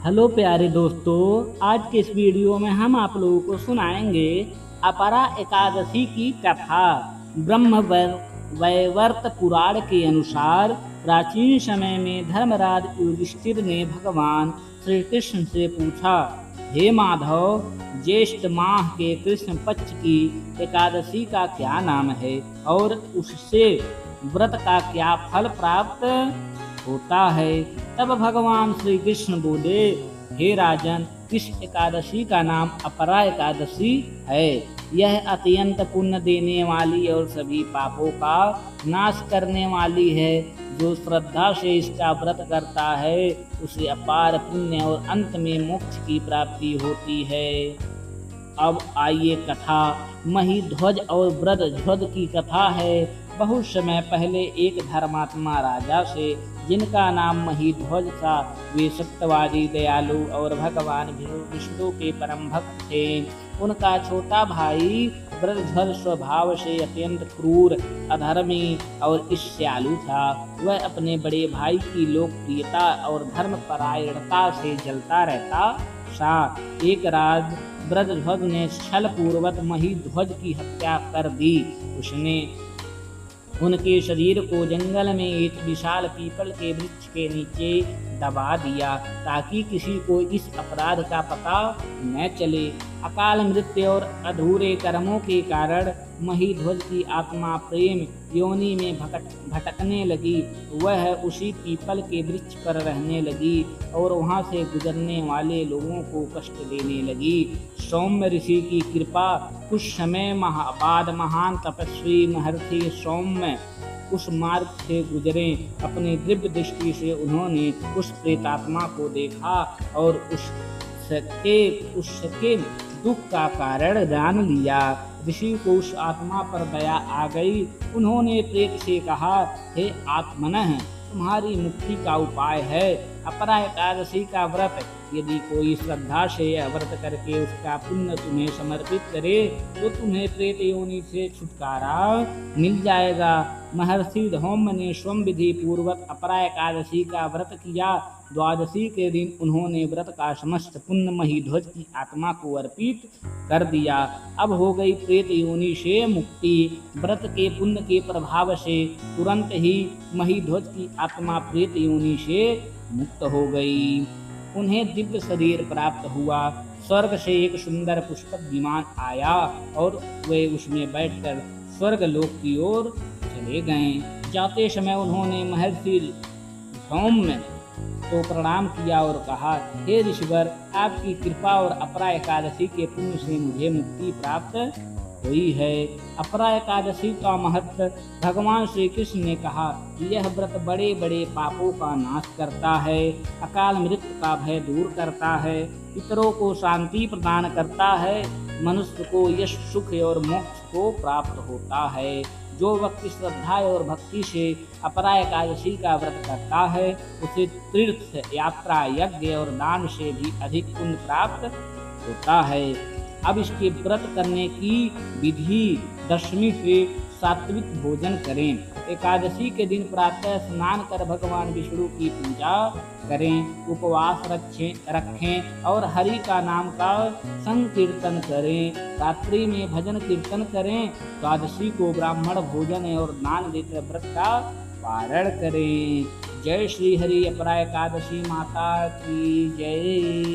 Hello प्यारे दोस्तों, आज के इस वीडियो में हम आप लोगों को सुनाएंगे अपरा एकादशी की कथा। वैवर्त पुराण के अनुसार प्राचीन समय में धर्मराज युधिष्ठिर ने भगवान श्री कृष्ण से पूछा, हे माधव, ज्येष्ठ माह के कृष्ण पक्ष की एकादशी का क्या नाम है और उससे व्रत का क्या फल प्राप्त होता है। तब भगवान श्री कृष्ण बोले, हे राजन, इस एकादशी का नाम अपरा एकादशी है। यह अत्यंत पुण्य देने वाली और सभी पापों का नाश करने वाली है। जो श्रद्धा से इसका व्रत करता है उसे अपार पुण्य और अंत में मोक्ष की प्राप्ति होती है। अब आइए कथा। महीध्वज और वृषध्वज की कथा है। बहुत समय पहले एक धर्मात्मा राजा से, जिनका नाम महीध्वज था, वे सत्यवादी, दयालु और भगवान विष्णु के परम भक्त थे। उनका छोटा भाई वृषध्वज स्वभाव से अत्यंत क्रूर, अधर्मी और ईर्ष्यालु था। वह अपने बड़े भाई की लोकप्रियता और धर्मपरायणता से जलता रहता था। एक रात वृषध्वज ने छल पूर्वक महीध्वज की हत्या कर दी। उसने उनके शरीर को जंगल में एक विशाल पीपल के वृक्ष के नीचे दबा दिया, ताकि किसी को इस अपराध का पता न चले। अकाल मृत्यु और अधूरे कर्मों के कारण महीध्वज की आत्मा प्रेम योनि में भटकने लगी। वह उसी पीपल के वृक्ष पर रहने लगी और वहां से गुजरने वाले लोगों को कष्ट देने लगी। सौम्य ऋषि की कृपा। कुछ समय बाद महान तपस्वी महर्षि सौम्य उस मार्ग से गुजरे। अपनी दिव्य दृष्टि से उन्होंने उस प्रेतात्मा को देखा और उसके दुख का कारण जान लिया। ऋषि को उस आत्मा पर दया आ गई। उन्होंने प्रेत से कहा, हे आत्मनः, तुम्हारी मुक्ति का उपाय है अपरा एकादशी का व्रत। यदि कोई श्रद्धा से यह व्रत करके उसका पुण्य तुम्हें समर्पित करे तो तुम्हें प्रेत योनि से छुटकारा मिल जाएगा। महर्षि धौम्य ने स्वयं विधि पूर्वक अपरा एकादशी का व्रत किया। द्वादशी के दिन उन्होंने व्रत का समस्त पुण्य महीध्वज की आत्मा को अर्पित कर दिया। अब हो गई प्रेत योनि से मुक्ति। व्रत के पुण्य के प्रभाव से तुरंत ही महीध्वज की आत्मा प्रेत योनि से मुक्त हो गई। उन्हें दिव्य शरीर प्राप्त हुआ। स्वर्ग से एक सुंदर पुष्पक विमान आया और वे उसमें बैठकर स्वर्ग लोक की ओर चले गए। जाते समय उन्होंने महर्षि धौम्य तो प्रणाम किया और कहा, हे ऋषिवर, आपकी कृपा और अपरा एकादशी के पुण्य से मुझे मुक्ति प्राप्त हुई है। अपरा एकादशी का महत्व। भगवान श्री कृष्ण ने कहा, यह व्रत बड़े बड़े पापों का नाश करता है, अकाल मृत्यु का भय दूर करता है, पितरों को शांति प्रदान करता है, मनुष्य को यश, सुख और मोक्ष को प्राप्त होता है। जो व्यक्ति श्रद्धा और भक्ति से अपरा एकादशी का व्रत करता है उसे तीर्थ यात्रा, यज्ञ और दान से भी अधिक पुण्य प्राप्त होता है। अब इसके व्रत करने की विधि। दशमी से सात्विक भोजन करें। एकादशी के दिन प्रातः स्नान कर भगवान विष्णु की पूजा करें। उपवास रखें और हरि का नाम का संकीर्तन करें। रात्रि में भजन कीर्तन करें। द्वादशी को ब्राह्मण भोजन और दान देकर व्रत का पारण करें। जय श्री हरि। अपरा एकादशी माता की जय।